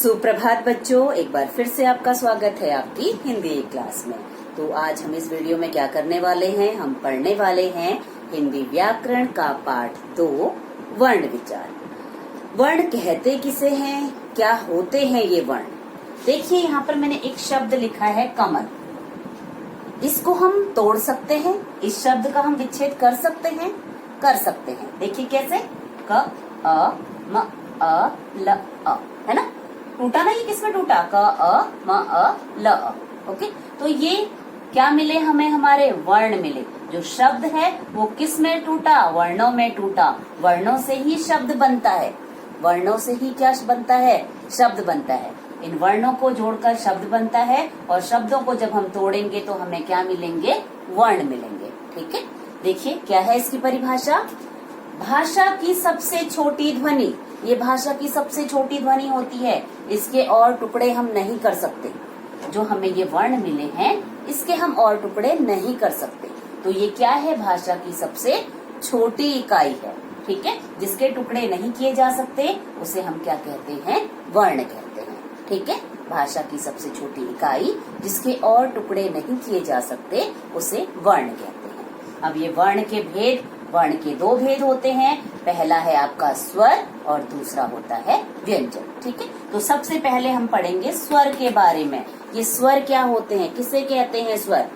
सुप्रभात बच्चों, एक बार फिर से आपका स्वागत है आपकी हिंदी क्लास में। तो आज हम इस वीडियो में क्या करने वाले हैं, हम पढ़ने वाले हैं हिंदी व्याकरण का पाठ 2 वर्ण विचार। वर्ण कहते किसे हैं, क्या होते हैं ये वर्ण। देखिए यहाँ पर मैंने एक शब्द लिखा है कमल। इसको हम तोड़ सकते हैं, इस शब्द का हम विच्छेद कर सकते हैं, देखिए कैसे, क अ म अ ल अ, है ना। टूटा ना, ये किसमें टूटा, क अ म अ ल अ। ओके, तो ये क्या मिले हमें, हमारे वर्ण मिले। जो शब्द है वो किस में टूटा, वर्णों में टूटा। वर्णों से ही शब्द बनता है, वर्णों से ही क्या बनता है, शब्द बनता है। इन वर्णों को जोड़कर शब्द बनता है और शब्दों को जब हम तोड़ेंगे तो हमें क्या मिलेंगे, वर्ण मिलेंगे। ठीक है, देखिए क्या है इसकी परिभाषा। भाषा की सबसे छोटी ध्वनि, ये भाषा की सबसे छोटी ध्वनि होती है, इसके और टुकड़े हम नहीं कर सकते। जो हमें ये वर्ण मिले हैं इसके हम और टुकड़े नहीं कर सकते। तो ये क्या है, भाषा की सबसे छोटी इकाई है। ठीक है, जिसके टुकड़े नहीं किए जा सकते उसे हम क्या कहते हैं, वर्ण कहते हैं। ठीक है, भाषा की सबसे छोटी इकाई जिसके और टुकड़े नहीं किए जा सकते उसे वर्ण कहते हैं। अब ये वर्ण के भेद, वर्ण के 2 भेद होते हैं। पहला है आपका स्वर और दूसरा होता है व्यंजन। ठीक है, तो सबसे पहले हम पढ़ेंगे स्वर के बारे में। ये स्वर क्या होते हैं, किसे कहते हैं स्वर।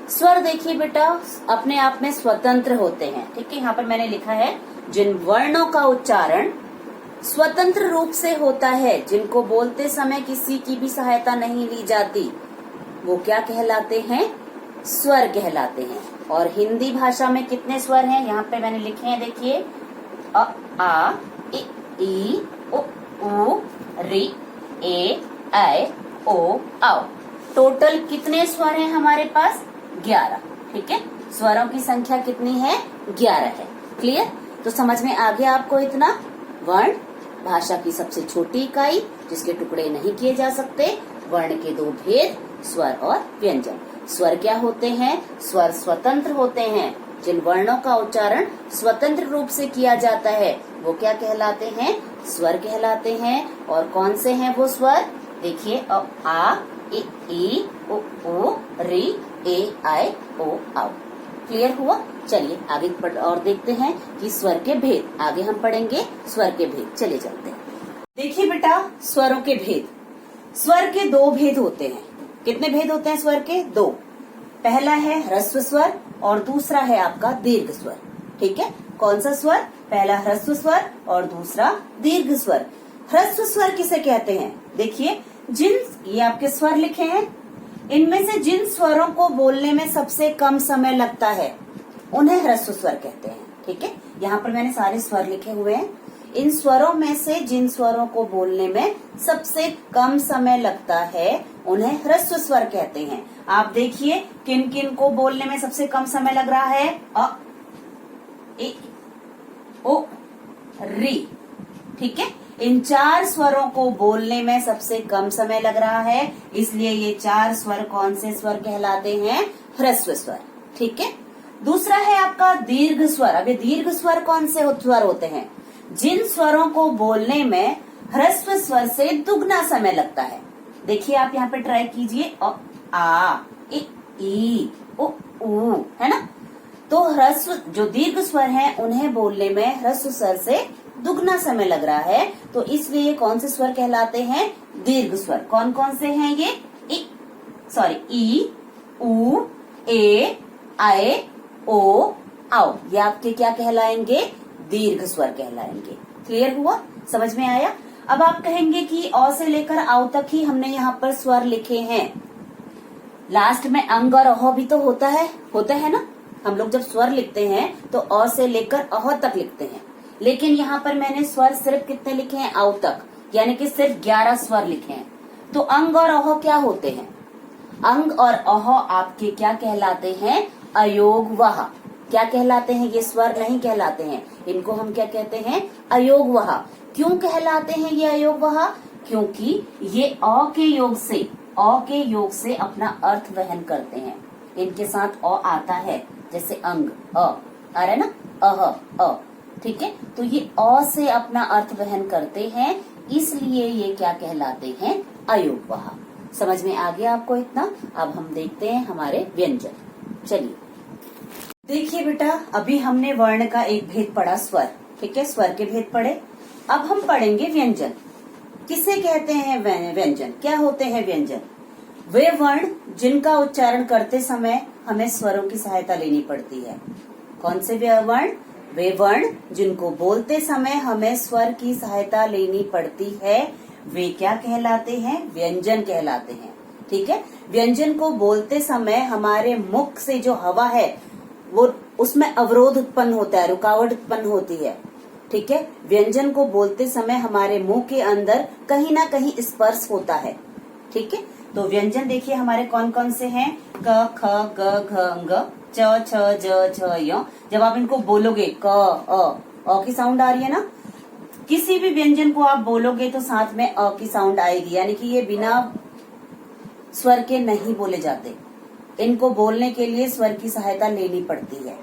स्वर देखिए बेटा अपने आप में स्वतंत्र होते हैं। ठीक है, यहाँ पर मैंने लिखा है जिन वर्णों का उच्चारण स्वतंत्र रूप से होता है, जिनको बोलते समय किसी की भी सहायता नहीं ली जाती, वो क्या कहलाते हैं, स्वर कहलाते हैं। और हिंदी भाषा में कितने स्वर हैं, यहाँ पे मैंने लिखे हैं, देखिए अ आ इ ई उ ऊ रि ए ऐ ओ औ। टोटल कितने स्वर हैं हमारे पास, 11। ठीक है, स्वरों की संख्या कितनी है, 11 है। क्लियर, तो समझ में आ गया आपको इतना। वर्ण भाषा की सबसे छोटी इकाई जिसके टुकड़े नहीं किए जा सकते। वर्ण के 2 भेद, स्वर और व्यंजन। स्वर क्या होते हैं, स्वर स्वतंत्र होते हैं। जिन वर्णों का उच्चारण स्वतंत्र रूप से किया जाता है वो क्या कहलाते हैं, स्वर कहलाते हैं। और कौन से हैं वो स्वर, देखिए अ आ इ ई उ ऊ रि ए ऐ ओ औ। क्लियर हुआ। चलिए आगे और देखते हैं कि स्वर के भेद, आगे हम पढ़ेंगे स्वर के भेद। चले चलते हैं। देखिए बेटा स्वरों के भेद, स्वर के 2 भेद होते हैं। कितने भेद होते हैं स्वर के, 2। पहला है ह्रस्व स्वर और दूसरा है आपका दीर्घ स्वर। ठीक है, कौन सा स्वर, पहला ह्रस्व स्वर और दूसरा दीर्घ स्वर। ह्रस्व स्वर किसे कहते हैं, देखिए जिन, ये आपके स्वर लिखे हैं, इनमें से जिन स्वरों को बोलने में सबसे कम समय लगता है उन्हें ह्रस्व स्वर कहते हैं। ठीक है, यहाँ पर मैंने सारे स्वर लिखे हुए हैं। इन स्वरों में से जिन स्वरों को बोलने में सबसे कम समय लगता है उन्हें ह्रस्व स्वर कहते हैं। आप देखिए किन किन को बोलने में सबसे कम समय लग रहा है, अ इ ओ रि। ठीक है, इन 4 स्वरों को बोलने में सबसे कम समय लग रहा है, इसलिए ये 4 स्वर कौन से स्वर कहलाते हैं, ह्रस्व स्वर। ठीक है, दूसरा है आपका दीर्घ स्वर। अब ये दीर्घ स्वर कौन से स्वर होते हैं, जिन स्वरों को बोलने में ह्रस्व स्वर से दुगना समय लगता है। देखिए आप यहाँ पे ट्राई कीजिए, अ आ इ ई उ ऊ, है ना। तो ह्रस्व जो दीर्घ स्वर हैं उन्हें बोलने में ह्रस्व स्वर से दुगना समय लग रहा है, तो इसलिए कौन से स्वर कहलाते हैं, दीर्घ स्वर। कौन कौन से हैं ये, ई उ ए ऐ ओ औ, ये आपके क्या कहलाएंगे, दीर्घ स्वर कहलाएंगे। क्लियर हुआ, समझ में आया। अब आप कहेंगे कि अ से लेकर औ तक ही हमने यहाँ पर स्वर लिखे हैं, लास्ट में अंग और अह भी तो होता है ना। हम लोग जब स्वर लिखते हैं तो अ से लेकर अह तक लिखते हैं, लेकिन यहाँ पर मैंने स्वर सिर्फ कितने लिखे हैं, औ तक, यानी कि सिर्फ 11 स्वर लिखे हैं। तो अंग और अह क्या होते हैं, अंग और अह आपके क्या कहलाते हैं, अयोगवह। क्या कहलाते हैं, ये स्वर नहीं कहलाते हैं, इनको हम क्या कहते हैं, अयोगवह। क्यों कहलाते हैं ये अयोगवह, क्योंकि ये अ के योग से अपना अर्थ वहन करते हैं। इनके साथ अ आता है, जैसे अंग अ आ रहा है ना, अह अ। ठीक है, तो ये अ से अपना अर्थ वहन करते हैं, इसलिए ये क्या कहलाते हैं, अयोगवाह। समझ में आ गया आपको इतना। अब हम देखते हैं हमारे व्यंजन। चलिए देखिए बेटा, अभी हमने वर्ण का एक भेद पढ़ा, स्वर। ठीक है, स्वर के भेद पढ़े। अब हम पढ़ेंगे व्यंजन। किसे कहते हैं व्यंजन, क्या होते हैं व्यंजन? वे वर्ण जिनका उच्चारण करते समय हमें स्वरों की सहायता लेनी पड़ती है। कौन से वर्ण? वे वर्ण जिनको बोलते समय हमें स्वर की सहायता लेनी पड़ती है, वे क्या कहलाते हैं? व्यंजन कहलाते हैं। ठीक है, व्यंजन को बोलते समय हमारे मुख से जो हवा है वो उसमें अवरोध उत्पन्न होता है, रुकावट उत्पन्न होती है। ठीक है, व्यंजन को बोलते समय हमारे मुंह के अंदर कहीं ना कहीं स्पर्श होता है। ठीक है, तो व्यंजन देखिए हमारे कौन कौन से हैं? क, ख, ग, घ, ङ, च, छ, ज, झ, य। जब आप इनको बोलोगे क, अ की साउंड आ रही है ना। किसी भी व्यंजन को आप बोलोगे तो साथ में अ की साउंड आएगी, यानी कि ये बिना स्वर के नहीं बोले जाते। इनको बोलने के लिए स्वर की सहायता लेनी पड़ती है।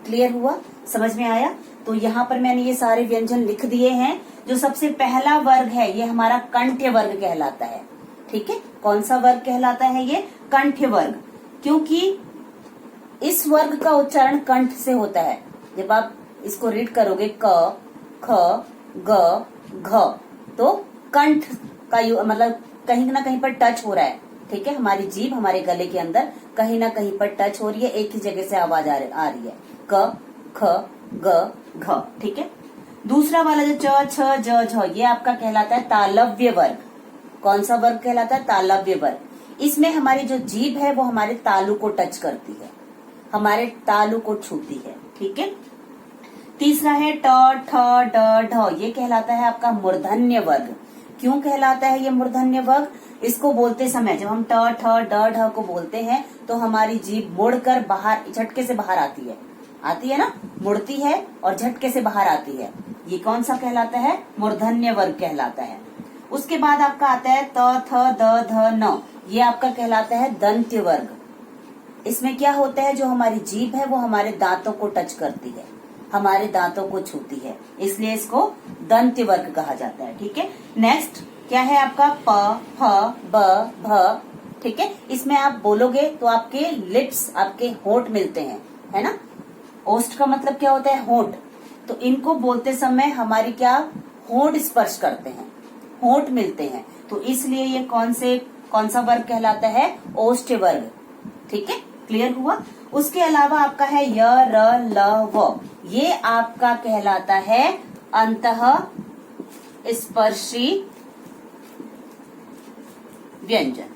क्लियर हुआ? समझ में आया? तो यहाँ पर मैंने ये सारे व्यंजन लिख दिए हैं। जो सबसे पहला वर्ग है ये हमारा कंठ्य वर्ग कहलाता है। ठीक है, कौन सा वर्ग कहलाता है ये? कंठ्य वर्ग। क्योंकि इस वर्ग का उच्चारण कंठ से होता है। जब आप इसको रीड करोगे क, ख, ग, घ, तो कंठ का मतलब कहीं ना कहीं पर टच हो रहा है। ठीक है, हमारी जीभ हमारे गले के अंदर कहीं ना कहीं पर टच हो रही है, एक ही जगह से आवाज आ रही है। क, ख, ग, घ। ठीक है, दूसरा वाला जो च, छ, ज, झ, ये आपका कहलाता है तालव्य वर्ग। कौन सा वर्ग कहलाता है? तालव्य वर्ग। इसमें हमारी जो जीभ है वो हमारे तालु को टच करती है, हमारे तालु को छूती है। ठीक है, तीसरा है ट, ठ, ड, ढ, ये कहलाता है आपका मूर्धन्य वर्ग। क्यों कहलाता है ये मूर्धन्य वर्ग? इसको बोलते समय जब हम ट, ठ, ड, ढ को बोलते हैं तो हमारी जीभ मुड़कर बाहर, झटके से बाहर आती है ना, मुड़ती है और झटके से बाहर आती है। ये कौन सा कहलाता है? मूर्धन्य वर्ग कहलाता है। उसके बाद आपका आता है त, थ, द, ध, न, ये आपका कहलाता है दंत्य वर्ग। इसमें क्या होता है? जो हमारी जीभ है वो हमारे दांतों को टच करती है, हमारे दांतों को छूती है, इसलिए इसको दंत्य वर्ग कहा जाता है। ठीक है, नेक्स्ट क्या है आपका? प, फ, ब, भ। ठीक है, इसमें आप बोलोगे तो आपके लिप्स, आपके होंठ मिलते हैं, है ना। ओष्ठ का मतलब क्या होता है? होंठ। तो इनको बोलते समय हमारी क्या होंठ स्पर्श करते हैं, होंठ मिलते हैं, तो इसलिए ये कौन सा वर्ग कहलाता है? ओष्ठ्य वर्ग। ठीक है, क्लियर हुआ? उसके अलावा आपका है य, र, ल, व, ये आपका कहलाता है अंतः स्पर्शी व्यंजन।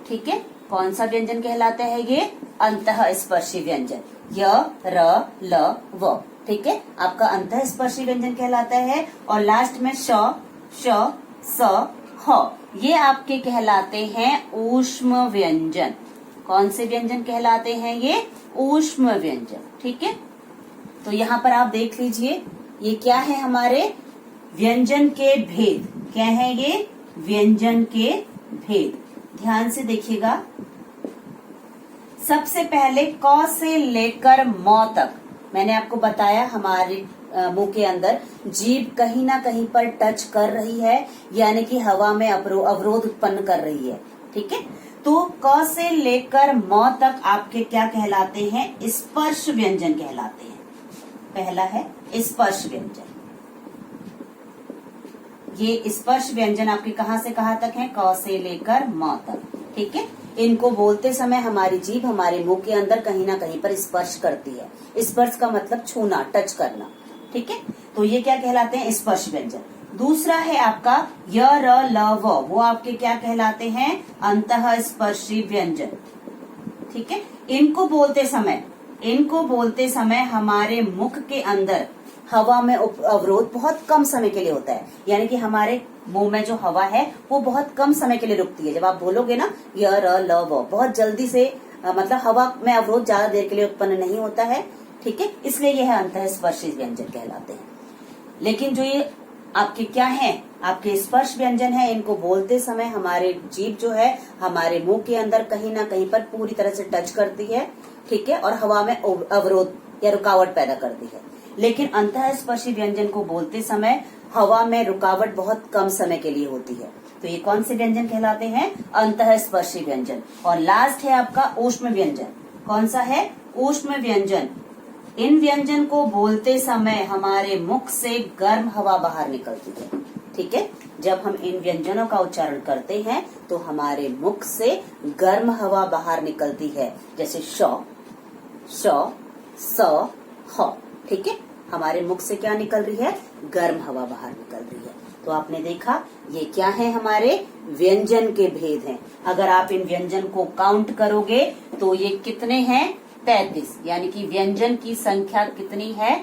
ठीक है, कौन सा व्यंजन कहलाता है ये? अंतः स्पर्शी व्यंजन। य, र, ल, व। ठीक है, आपका अंतः स्पर्शी व्यंजन कहलाता है। और लास्ट में श, श, स, ह, ये आपके कहलाते हैं ऊष्म व्यंजन। कौन से व्यंजन कहलाते हैं ये? ऊष्म व्यंजन। ठीक है, तो यहाँ पर आप देख लीजिए ये क्या है? हमारे व्यंजन के भेद। क्या है ये? व्यंजन के भेद। ध्यान से देखिएगा। सबसे पहले क से लेकर म तक मैंने आपको बताया हमारे मुंह के अंदर जीभ कहीं ना कहीं पर टच कर रही है, यानी कि हवा में अवरोध उत्पन्न कर रही है। ठीक है, तो क से लेकर म तक आपके क्या कहलाते हैं? स्पर्श व्यंजन कहलाते हैं। पहला है स्पर्श व्यंजन। ये स्पर्श व्यंजन आपके कहाँ से कहाँ तक है? क से लेकर म तक। ठीक है, इनको बोलते समय हमारी जीभ हमारे मुंह के अंदर कहीं ना कहीं पर स्पर्श करती है। स्पर्श का मतलब छूना, टच करना। ठीक है, तो ये क्या कहलाते हैं? स्पर्श व्यंजन। दूसरा है आपका य, र, ल, व, वो आपके क्या कहलाते हैं? अंतः स्पर्शी व्यंजन। ठीक है, इनको बोलते समय हमारे मुख के अंदर हवा में अवरोध बहुत कम समय के लिए होता है, यानी कि हमारे मुंह में जो हवा है वो बहुत कम समय के लिए रुकती है। जब आप बोलोगे ना य, र, ल, व, बहुत जल्दी से मतलब हवा में अवरोध ज्यादा देर के लिए उत्पन्न नहीं होता है। ठीक है, इसलिए यह अंतः स्पर्शी व्यंजन कहलाते हैं। लेकिन जो ये आपके क्या है? आपके स्पर्श व्यंजन है, इनको बोलते समय हमारे जीभ जो है हमारे मुंह के अंदर कहीं ना कहीं पर पूरी तरह से टच करती है। ठीक है, और हवा में अवरोध या रुकावट पैदा करती है। लेकिन अंतः स्पर्शी व्यंजन को बोलते समय हवा में रुकावट बहुत कम समय के लिए होती है। तो ये कौन से व्यंजन कहलाते हैं? अंतःस्पर्शी व्यंजन। और लास्ट है आपका ऊष्म व्यंजन। कौन सा है? ऊष्म व्यंजन। इन व्यंजन को बोलते समय हमारे मुख से गर्म हवा बाहर निकलती है। ठीक है, जब हम इन व्यंजनों का उच्चारण करते हैं तो हमारे मुख से गर्म हवा बाहर निकलती है, जैसे श, स, ह। ठीक है, हमारे मुख से क्या निकल रही है? गर्म हवा बाहर निकल रही है। तो आपने देखा ये क्या है? हमारे व्यंजन के भेद हैं। अगर आप इन व्यंजन को काउंट करोगे तो ये कितने हैं? 33, यानी कि व्यंजन की संख्या कितनी है?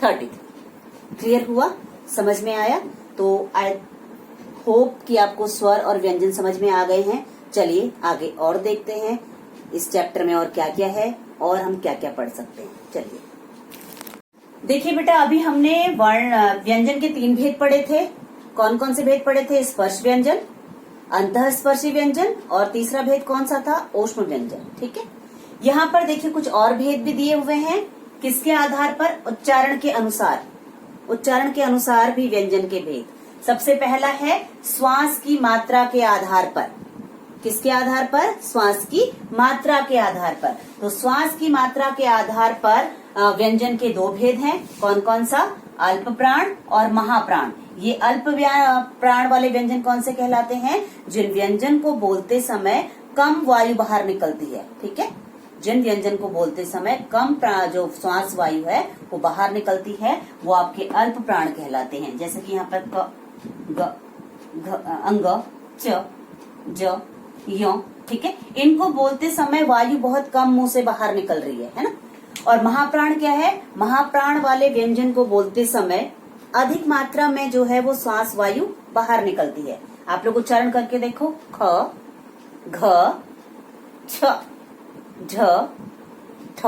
33। क्लियर हुआ? समझ में आया? तो आई होप कि आपको स्वर और व्यंजन समझ में आ गए हैं। चलिए आगे और देखते हैं इस चैप्टर में और क्या क्या है और हम क्या क्या पढ़ सकते हैं। चलिए देखिए बेटा, अभी हमने वर्ण व्यंजन के 3 भेद पढ़े थे। कौन कौन से भेद पढ़े थे? स्पर्श व्यंजन, अंतःस्पर्शी व्यंजन और तीसरा भेद कौन सा था? ऊष्म व्यंजन। ठीक है, यहाँ पर देखिए कुछ और भेद भी दिए हुए हैं। किसके आधार पर? उच्चारण के अनुसार। उच्चारण के अनुसार भी व्यंजन के भेद। सबसे पहला है श्वास की मात्रा के आधार पर। किसके आधार पर? श्वास की मात्रा के आधार पर। तो श्वास की मात्रा के आधार पर व्यंजन के 2 भेद हैं। कौन कौन सा? अल्प प्राण और महाप्राण। ये अल्प प्राण वाले व्यंजन कौन से कहलाते हैं? जिन व्यंजन को बोलते समय कम वायु बाहर निकलती है। ठीक है, जिन व्यंजन को बोलते समय कम जो श्वास वायु है वो बाहर निकलती है, वो आपके अल्प प्राण कहलाते हैं। जैसे कि यहाँ पर क, ग, घ, अंग, च, ज, य। ठीक है, इनको बोलते समय वायु बहुत कम मुंह से बाहर निकल रही है ना। और महाप्राण क्या है? महाप्राण वाले व्यंजन को बोलते समय अधिक मात्रा में जो है वो श्वास वायु बाहर निकलती है। आप लोग उच्चारण करके देखो, ख, घ, छ, झ, ठ।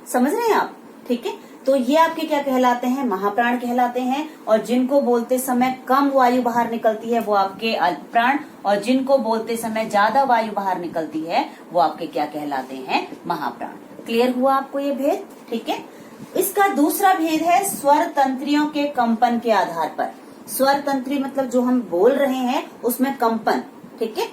समझ रहे हैं आप? ठीक है, तो ये आपके क्या कहलाते हैं? महाप्राण कहलाते हैं। और जिनको बोलते समय कम वायु बाहर निकलती है वो आपके अल्प प्राण, और जिनको बोलते समय ज्यादा वायु बाहर निकलती है वो आपके क्या कहलाते हैं? महाप्राण। क्लियर हुआ आपको ये भेद? ठीक है, इसका दूसरा भेद है स्वर तंत्रियों के कंपन के आधार पर। स्वर तंत्री मतलब जो हम बोल रहे हैं उसमें कंपन, ठीक है,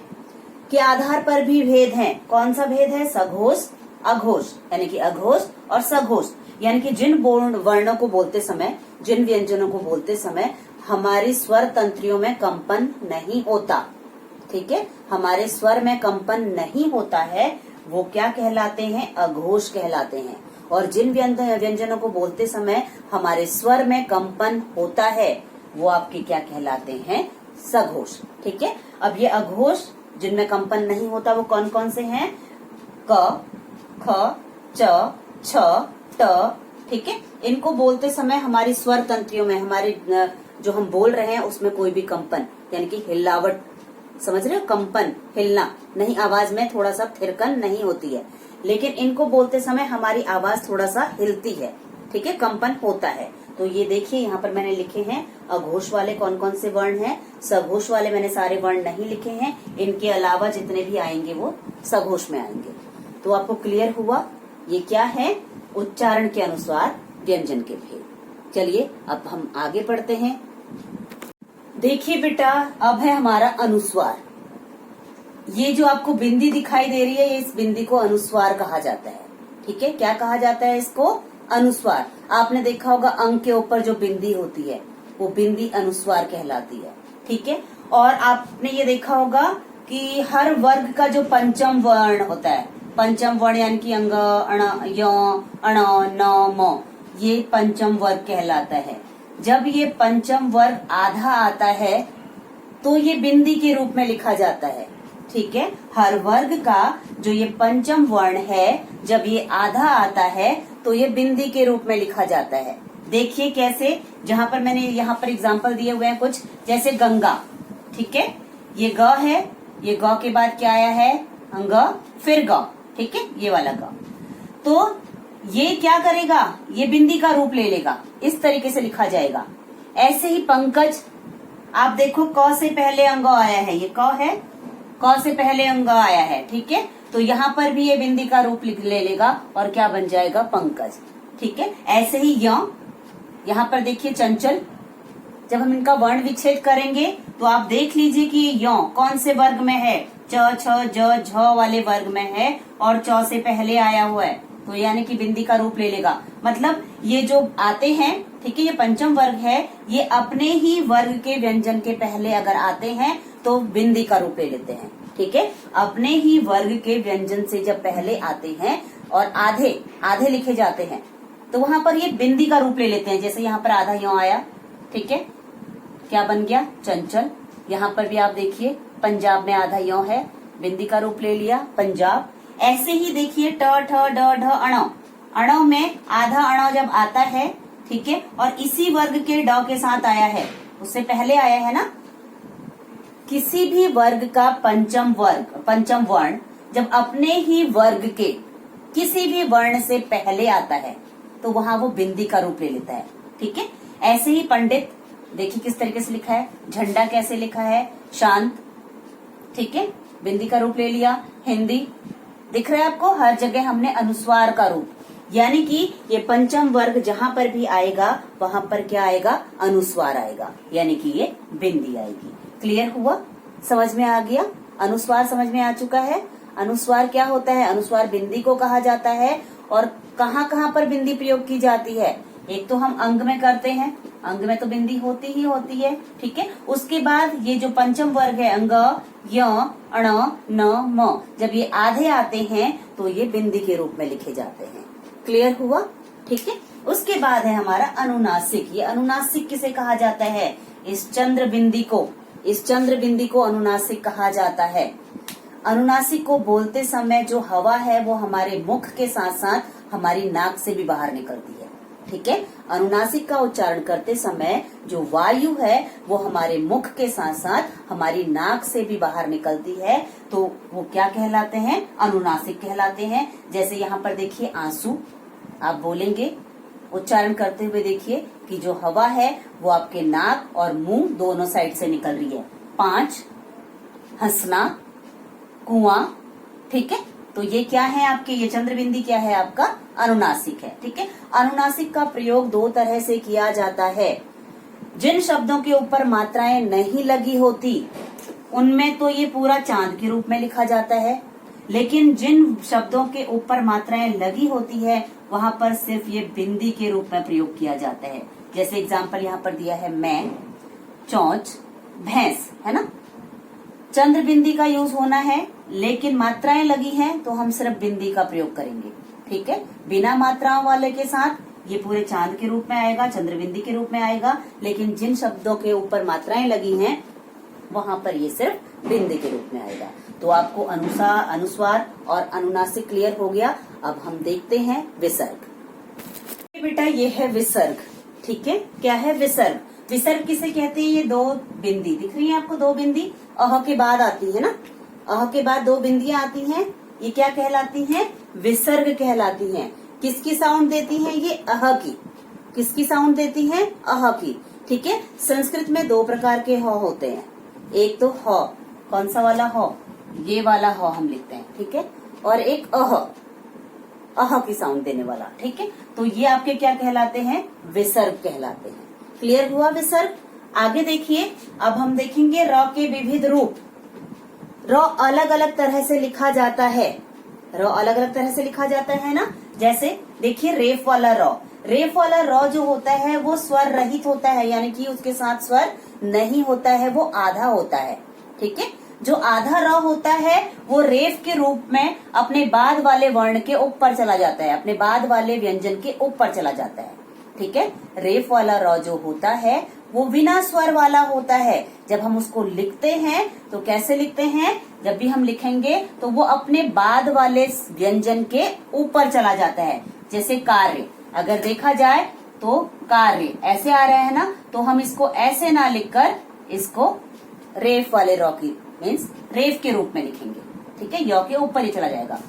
के आधार पर भी भेद है। कौन सा भेद है? सघोष, अघोष, यानी कि अघोष और सघोष। यानी कि जिन वर्णों को बोलते समय, जिन व्यंजनों को बोलते समय हमारी स्वर तंत्रियों में कंपन नहीं होता। ठीक है, हमारे स्वर में कंपन नहीं होता है वो क्या कहलाते हैं? अघोष कहलाते हैं। और जिन व्यंजनों को बोलते समय हमारे स्वर में कंपन होता है वो आपके क्या कहलाते हैं? सघोष। ठीक है, अब ये अघोष जिनमें कंपन नहीं होता वो कौन कौन से हैं? क, ख, च, छ, ट। ठीक है, इनको बोलते समय हमारी स्वर तंत्रियों में, हमारे जो हम बोल रहे हैं उसमें कोई भी कंपन यानी कि हिलावट, समझ रहे हो? कंपन, हिलना नहीं, आवाज में थोड़ा सा थिरकन नहीं होती है। लेकिन इनको बोलते समय हमारी आवाज थोड़ा सा हिलती है। ठीक है, कंपन होता है। तो ये देखिए यहाँ पर मैंने लिखे हैं अघोष वाले कौन कौन से वर्ण हैं। सघोष वाले मैंने सारे वर्ण नहीं लिखे हैं, इनके अलावा जितने भी आएंगे वो सघोष में आएंगे। तो आपको क्लियर हुआ ये क्या है? उच्चारण के अनुसार व्यंजन के भेद। चलिए अब हम आगे बढ़ते हैं। देखिए बेटा, अब है हमारा अनुस्वार। ये जो आपको बिंदी दिखाई दे रही है, इस बिंदी को अनुस्वार कहा जाता है। ठीक है, क्या कहा जाता है इसको? अनुस्वार। आपने देखा होगा अंग के ऊपर जो बिंदी होती है वो बिंदी अनुस्वार कहलाती है। ठीक है, और आपने ये देखा होगा कि हर वर्ग का जो पंचम वर्ण होता है, पंचम वर्ण यानी कि अंग, अण, य, अण, न, म, ये पंचम वर्ग कहलाता है। जब ये पंचम वर्ग आधा आता है तो ये बिंदी के रूप में लिखा जाता है। ठीक है, हर वर्ग का जो ये पंचम वर्ण है जब ये आधा आता है तो ये बिंदी के रूप में लिखा जाता है। देखिए कैसे, जहाँ पर मैंने यहाँ पर एग्जाम्पल दिए हुए हैं कुछ, जैसे गंगा। ठीक है, ये ग है, ये ग के बाद क्या आया है? अंग, फिर ग। ठीक है, ये वाला ग। तो ये क्या करेगा? ये बिंदी का रूप ले लेगा, इस तरीके से लिखा जाएगा। ऐसे ही पंकज, आप देखो क से पहले अंग आया है, ये क है, क से पहले अंग आया है। ठीक है, तो यहाँ पर भी ये बिंदी का रूप ले लेगा और क्या बन जाएगा? पंकज। ठीक है, ऐसे ही य, यहाँ पर देखिए चंचल, जब हम इनका वर्ण विच्छेद करेंगे तो आप देख लीजिए कि यो कौन से वर्ग में है, च छ ज झ वाले वर्ग में है और च से पहले आया हुआ है, तो यानी कि बिंदी का रूप ले लेगा। मतलब ये जो आते हैं, ठीक है, ये पंचम वर्ग है, ये अपने ही वर्ग के व्यंजन के पहले अगर आते हैं तो बिंदी का रूप ले लेते हैं। ठीक है, अपने ही वर्ग के व्यंजन से जब पहले आते हैं और आधे आधे लिखे जाते हैं तो वहां पर ये बिंदी का रूप ले लेते हैं। जैसे यहाँ पर आधा यो आया, ठीक है, क्या बन गया, चंचल। यहाँ पर भी आप देखिए पंजाब में आधा यो है, बिंदी का रूप ले लिया पंजाब। ऐसे ही देखिए ट ठ ड ढ अणव, अणव में आधा अणव जब आता है, ठीक है, और इसी वर्ग के ड के साथ आया है, उससे पहले आया है ना, किसी भी वर्ग का पंचम वर्ण जब अपने ही वर्ग के किसी भी वर्ण से पहले आता है तो वहां वो बिंदी का रूप ले लेता है। ठीक है, ऐसे ही पंडित देखिए किस तरीके से लिखा है, झंडा कैसे लिखा है, शांत, ठीक है, बिंदी का रूप ले लिया। हिंदी दिख रहा है आपको, हर जगह हमने अनुस्वार का रूप, यानी कि ये पंचम वर्ग जहां पर भी आएगा वहां पर क्या आएगा, अनुस्वार आएगा, यानी कि ये बिंदी आएगी। क्लियर हुआ, समझ में आ गया, अनुस्वार समझ में आ चुका है। अनुस्वार क्या होता है, अनुस्वार बिंदी को कहा जाता है। और कहाँ कहाँ पर बिंदी प्रयोग की जाती है, एक तो हम अंग में करते हैं, अंग में तो बिंदी होती ही होती है, ठीक है। उसके बाद ये जो पंचम वर्ग है, अंग, य, अण, न, म, जब ये आधे आते हैं तो ये बिंदी के रूप में लिखे जाते हैं। क्लियर हुआ, ठीक है। उसके बाद है हमारा अनुनासिक। ये अनुनासिक किसे कहा जाता है, इस चंद्र बिंदी को अनुनासिक कहा जाता है। अनुनासिक को बोलते समय जो हवा है वो हमारे मुख के साथ साथ हमारी नाक से भी बाहर निकलती है। ठीक है, अनुनासिक का उच्चारण करते समय जो वायु है वो हमारे मुख के साथ साथ हमारी नाक से भी बाहर निकलती है, तो वो क्या कहलाते हैं, अनुनासिक कहलाते हैं। जैसे यहाँ पर देखिए आंसू, आप बोलेंगे उच्चारण करते हुए देखिए कि जो हवा है वो आपके नाक और मुंह दोनों साइड से निकल रही है। 5, हंसना, कुआं, ठीक है, तो ये क्या है आपके, ये चंद्रबिंदी क्या है आपका, अनुनासिक है। ठीक है, अनुनासिक का प्रयोग दो तरह से किया जाता है। जिन शब्दों के ऊपर मात्राएं नहीं लगी होती उनमें तो ये पूरा चांद के रूप में लिखा जाता है, लेकिन जिन शब्दों के ऊपर मात्राएं लगी होती है वहां पर सिर्फ ये बिंदी के रूप में प्रयोग किया जाता है। जैसे एग्जाम्पल यहाँ पर दिया है, मैं, चौंच, भैंस, है ना, चंद्र बिंदी का यूज होना है, लेकिन मात्राएं लगी हैं तो हम सिर्फ बिंदी का प्रयोग करेंगे। ठीक है, बिना मात्राओं वाले के साथ ये पूरे चांद के रूप में आएगा, चंद्र बिंदी के रूप में आएगा, लेकिन जिन शब्दों के ऊपर मात्राएं लगी हैं वहां पर ये सिर्फ बिंदी के रूप में आएगा। तो आपको अनुस्वार और अनुनासिक क्लियर हो गया। अब हम देखते हैं विसर्ग। बेटा ये है विसर्ग, ठीक है, क्या है विसर्ग, विसर्ग किसे कहते हैं, ये दो बिंदी दिख रही है आपको, दो बिंदी अह के बाद आती है ना, अह के बाद दो बिंदियां आती हैं, ये क्या कहलाती हैं, विसर्ग कहलाती हैं। किसकी साउंड देती हैं, ये अह की, किसकी साउंड देती हैं, अह की। ठीक है, संस्कृत में दो प्रकार के ह होते हैं, एक तो ह, कौन सा वाला ह, ये वाला ह हम लिखते हैं, ठीक है, और एक अह की साउंड देने वाला। ठीक है, तो ये आपके क्या कहलाते हैं, विसर्ग कहलाते हैं। क्लियर हुआ विसर्ग। आगे देखिए, अब हम देखेंगे र के विविध रूप। र अलग अलग तरह से लिखा जाता है, र अलग अलग तरह से लिखा जाता है ना। जैसे देखिए रेफ वाला र, रेफ वाला र जो होता है वो स्वर रहित होता है, यानी कि उसके साथ स्वर नहीं होता है, वो आधा होता है। ठीक है, जो आधा र होता है वो रेफ के रूप में अपने बाद वाले वर्ण के ऊपर चला जाता है, अपने बाद वाले व्यंजन के ऊपर चला जाता है। ठीक है, रेफ वाला र जो होता है वो बिना स्वर वाला होता है। जब हम उसको लिखते हैं तो कैसे लिखते हैं, जब भी हम लिखेंगे तो वो अपने बाद वाले व्यंजन के ऊपर चला जाता है। जैसे कार्य, अगर देखा जाए तो कार्य ऐसे आ रहा है ना, तो हम इसको ऐसे ना लिखकर इसको रेफ वाले र की मीन्स रेफ के रूप में लिखेंगे। ठीक है, य के ऊपर ही चला जाएगा।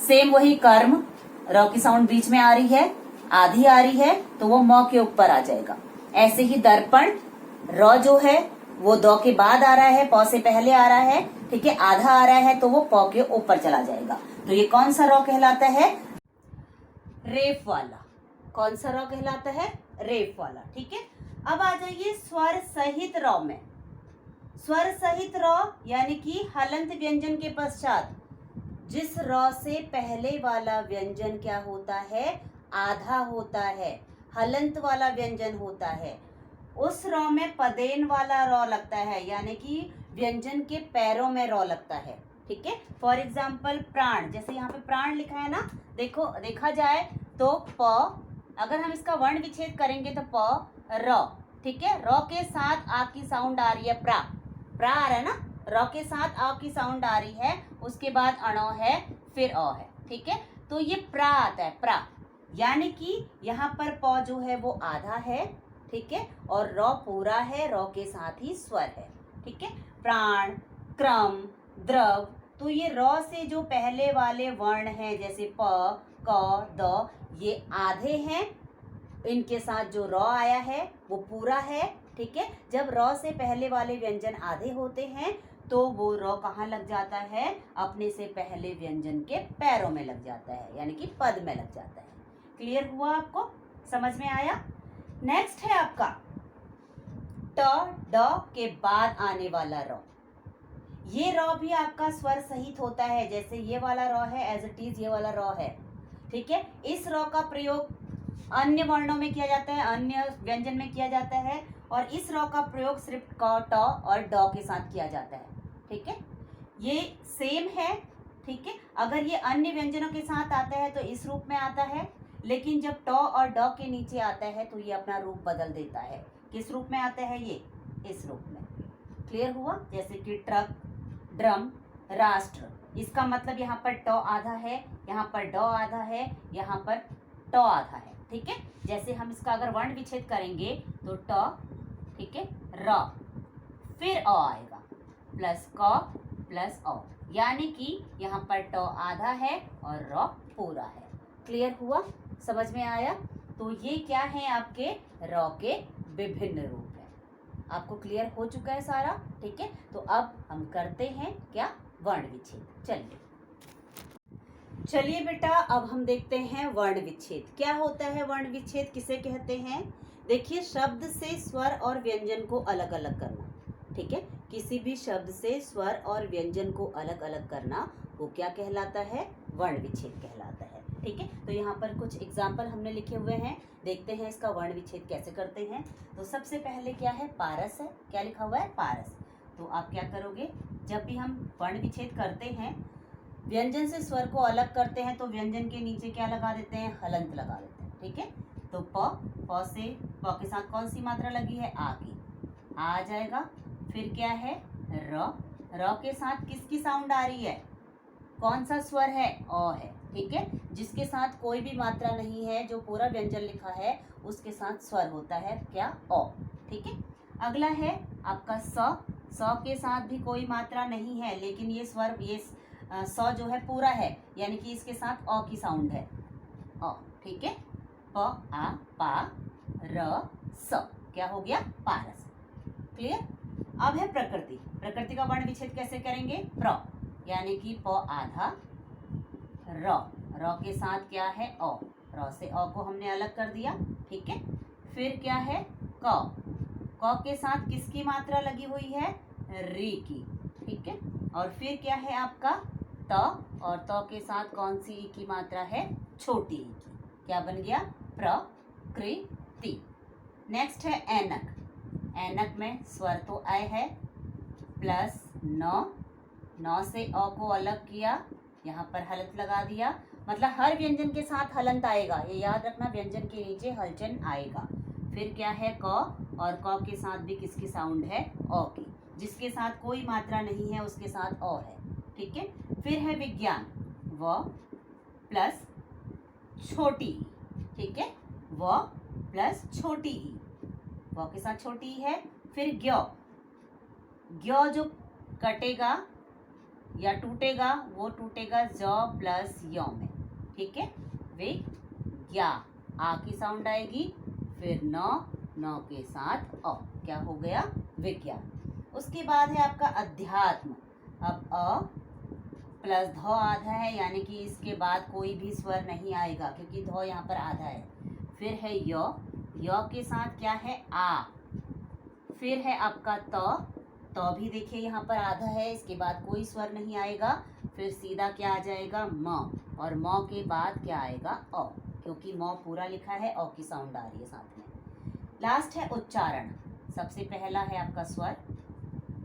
सेम वही कर्म, र की साउंड बीच में आ रही है, आधी आ रही है तो वो म के ऊपर आ जाएगा। ऐसे ही दर्पण, र जो है वो द के बाद आ रहा है, प से पहले आ रहा है। ठीक है, आधा आ रहा है तो वो प के ऊपर चला जाएगा। तो ये कौन सा र कहलाता है, रेफ वाला। कौन सा र कहलाता है, रेफ वाला। ठीक है, अब आ जाइए स्वर सहित रॉ में। स्वर सहित रॉ यानी कि हलंत व्यंजन के पश्चात जिस रॉ से पहले वाला व्यंजन क्या होता है, आधा होता है, हलंत वाला व्यंजन होता है, उस रॉ में पदेन वाला रॉ लगता है, यानी कि व्यंजन के पैरों में रॉ लगता है। ठीक है, फॉर एग्जाम्पल प्राण, जैसे यहाँ पे प्राण लिखा है ना, देखो देखा जाए तो प, अगर हम इसका वर्ण विच्छेद करेंगे तो प र, ठीक है, र के साथ आ की साउंड आ रही है, प्रा प्रा आ रहा है ना, र के साथ आ की साउंड आ रही है, उसके बाद अणो है, फिर अ है। ठीक है, तो ये प्रा आता है, प्रा, यानी कि यहाँ पर प जो है वो आधा है, ठीक है, और र पूरा है, र के साथ ही स्वर है। ठीक है, प्राण, क्रम, द्रव, तो ये र से जो पहले वाले वर्ण हैं जैसे प, क, द, ये आधे हैं, इनके साथ जो र आया है वो पूरा है। ठीक है, जब र से पहले वाले व्यंजन आधे होते हैं तो वो र कहाँ लग जाता है, अपने से पहले व्यंजन के पैरों में लग जाता है, यानी कि पद में लग जाता है। क्लियर हुआ, आपको समझ में आया? नेक्स्ट है आपका ट, ड के बाद आने वाला र। ये र भी आपका स्वर सहित होता है, जैसे ये वाला र है एज इट इज ये वाला र है। ठीक है, इस र का प्रयोग अन्य वर्णों में किया जाता है, अन्य व्यंजन में किया जाता है, और इस र का प्रयोग सिर्फ क, ट और ड के साथ किया जाता है। ठीक है, ये सेम है। ठीक है, अगर ये अन्य व्यंजनों के साथ आता है तो इस रूप में आता है, लेकिन जब ट और ड के नीचे आता है तो ये अपना रूप बदल देता है। किस रूप में आता है ये? इस रूप में। क्लियर हुआ? जैसे कि ट्रक, ड्रम, राष्ट्र, इसका मतलब यहाँ पर ट आधा है, यहाँ पर ड आधा है, यहाँ पर ट आधा है। ठीक है, जैसे हम इसका अगर वर्ण विच्छेद करेंगे तो ट, ठीक है, र, फिर अ आएगा, प्लस क प्लस अ, यानी कि यहाँ पर ट आधा है और र पूरा है। क्लियर हुआ? समझ में आया? तो ये क्या है, आपके र के विभिन्न रूप हैं। आपको क्लियर हो चुका है सारा? ठीक है, तो अब हम करते हैं क्या, वर्ण विच्छेद। चलिए बेटा, अब हम देखते हैं वर्ण विच्छेद। क्या होता है वर्ण विच्छेद, किसे कहते हैं? देखिए, शब्द से स्वर और व्यंजन को अलग अलग करना। ठीक है, किसी भी शब्द से स्वर और व्यंजन को अलग अलग करना वो क्या कहलाता है? वर्ण विच्छेद कहलाता है। ठीक है, तो यहाँ पर कुछ एग्जाम्पल हमने लिखे हुए हैं, देखते हैं इसका वर्ण विच्छेद कैसे करते हैं। तो सबसे पहले क्या है, पारस है। क्या लिखा हुआ है? पारस। तो आप क्या करोगे, जब भी हम वर्ण विच्छेद करते हैं, व्यंजन से स्वर को अलग करते हैं, तो व्यंजन के नीचे क्या लगा देते हैं? हलंत लगा देते हैं। ठीक है, तो प से प के साथ कौन सी मात्रा लगी है? आ की, आ जाएगा। फिर क्या है? र, र के साथ किसकी साउंड आ रही है? कौन सा स्वर है? अ है। ठीक है, जिसके साथ कोई भी मात्रा नहीं है, जो पूरा व्यंजन लिखा है उसके साथ स्वर होता है क्या? अ। ठीक है, अगला है आपका स के साथ भी कोई मात्रा नहीं है, लेकिन ये स्वर, ये स जो है पूरा है, यानी कि इसके साथ अ की साउंड है, अ। ठीक है, प, आ, पा, र, स, क्या हो गया? पारस। क्लियर? अब है प्रकृति। प्रकृति का वर्ण विच्छेद कैसे करेंगे? प्र, यानी कि प आधा, र, र के साथ क्या है? अ, र से अ को हमने अलग कर दिया। ठीक है, फिर क्या है? क के साथ किसकी मात्रा लगी हुई है? री की। ठीक है, और फिर क्या है आपका? त, और त के साथ कौन सी ई की मात्रा है? छोटी ई की। क्या बन गया? प्रकृति। नेक्स्ट है ऐनक। ऐनक में स्वर तो अ है, प्लस न से अ को अलग किया, यहाँ पर हलंत लगा दिया, मतलब हर व्यंजन के साथ हलंत आएगा, ये याद रखना, व्यंजन के नीचे हलचन आएगा। फिर क्या है? क, और क के साथ भी किसकी साउंड है? अ की, जिसके साथ कोई मात्रा नहीं है उसके साथ अ है। ठीक है, फिर है विज्ञान, व प्लस छोटी ई। ठीक है, व प्लस छोटी ई, व के साथ छोटी ई है। फिर ज्ञ, ज्ञ जो कटेगा या टूटेगा, वो टूटेगा ज प्लस य में। ठीक है, विज्ञा, आ की साउंड आएगी, फिर न के साथ अ, क्या हो गया? विज्ञान। उसके बाद है आपका अध्यात्म। अब अ प्लस ध आधा है, यानी कि इसके बाद कोई भी स्वर नहीं आएगा, क्योंकि ध यहाँ पर आधा है। फिर है य, य के साथ क्या है आ, फिर है आपका तो भी देखिए यहाँ पर आधा है, इसके बाद कोई स्वर नहीं आएगा, फिर सीधा क्या आ जाएगा म, और म के बाद क्या आएगा अ, क्योंकि म पूरा लिखा है, अ की साउंड आ रही है साथ में। लास्ट है उच्चारण, सबसे पहला है आपका स्वर,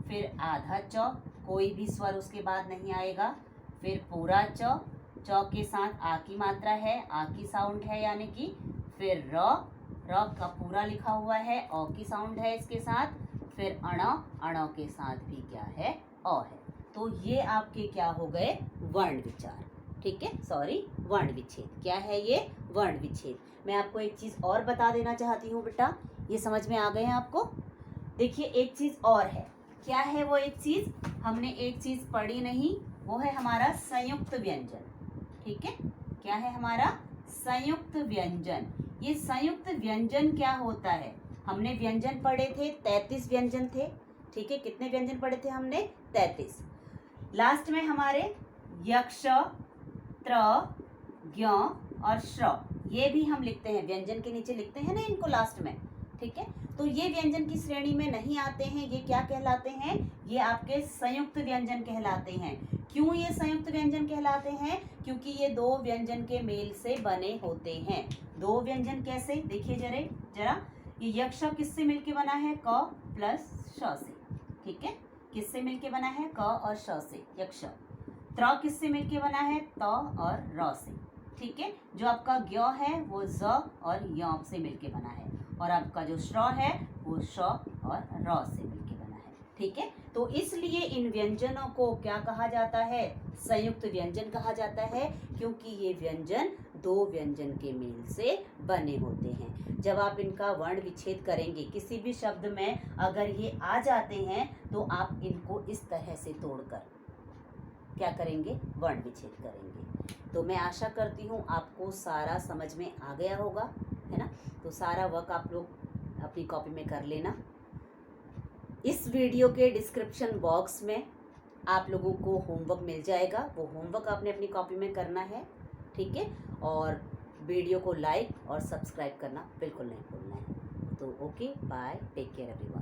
फिर आधा च, कोई भी स्वर उसके बाद नहीं आएगा, फिर पूरा च के साथ आ की मात्रा है, आ की साउंड है यानी कि, फिर र का पूरा लिखा हुआ है, अ की साउंड है इसके साथ, फिर अण के साथ भी क्या है अ है। तो ये आपके क्या हो गए वर्ण विचार, ठीक है, सॉरी वर्ण विच्छेद। क्या है ये वर्ण विच्छेद। मैं आपको एक चीज और बता देना चाहती हूँ बेटा, ये समझ में आ गए हैं आपको। देखिए एक चीज और है, क्या है वो एक चीज, हमने एक चीज पढ़ी नहीं, वो है हमारा संयुक्त व्यंजन, ठीक है। क्या है हमारा संयुक्त व्यंजन। ये संयुक्त व्यंजन क्या होता है, हमने व्यंजन पढ़े थे 33 व्यंजन थे, ठीक है। कितने व्यंजन पढ़े थे हमने 33। लास्ट में हमारे यक्ष, त्र, ज्ञ और श्र, ये भी हम लिखते हैं, व्यंजन के नीचे लिखते हैं ना इनको लास्ट में, ठीक है। तो ये व्यंजन की श्रेणी में नहीं आते हैं, ये क्या कहलाते हैं, ये आपके संयुक्त व्यंजन कहलाते हैं। क्यों ये संयुक्त व्यंजन कहलाते हैं, क्योंकि ये दो व्यंजन के मेल से बने होते हैं। दो व्यंजन कैसे, देखिए जरा, ये यक्ष किससे मिलके बना है, क प्लस श से, ठीक है। किससे मिलके बना है, क और श से, यक्ष। त्र किससे मिलके बना है, त और र से, ठीक है। जो आपका ज्ञ है वो ज और य से मिलके बना है, और आपका जो श्र है वो श और र से मिलके बना है, ठीक है। तो इसलिए इन व्यंजनों को क्या कहा जाता है, संयुक्त व्यंजन कहा जाता है, क्योंकि ये व्यंजन दो व्यंजन के मेल से बने होते हैं। जब आप इनका वर्ण विच्छेद करेंगे, किसी भी शब्द में अगर ये आ जाते हैं तो आप इनको इस तरह से तोड़कर क्या करेंगे, वर्ण विच्छेद करेंगे। तो मैं आशा करती हूँ आपको सारा समझ में आ गया होगा, है ना। तो सारा वर्क आप लोग अपनी कॉपी में कर लेना। इस वीडियो के डिस्क्रिप्शन बॉक्स में आप लोगों को होमवर्क मिल जाएगा, वो होमवर्क आपने अपनी कॉपी में करना है, ठीक है। और वीडियो को लाइक और सब्सक्राइब करना बिल्कुल नहीं भूलना है। तो okay, bye, take care everyone.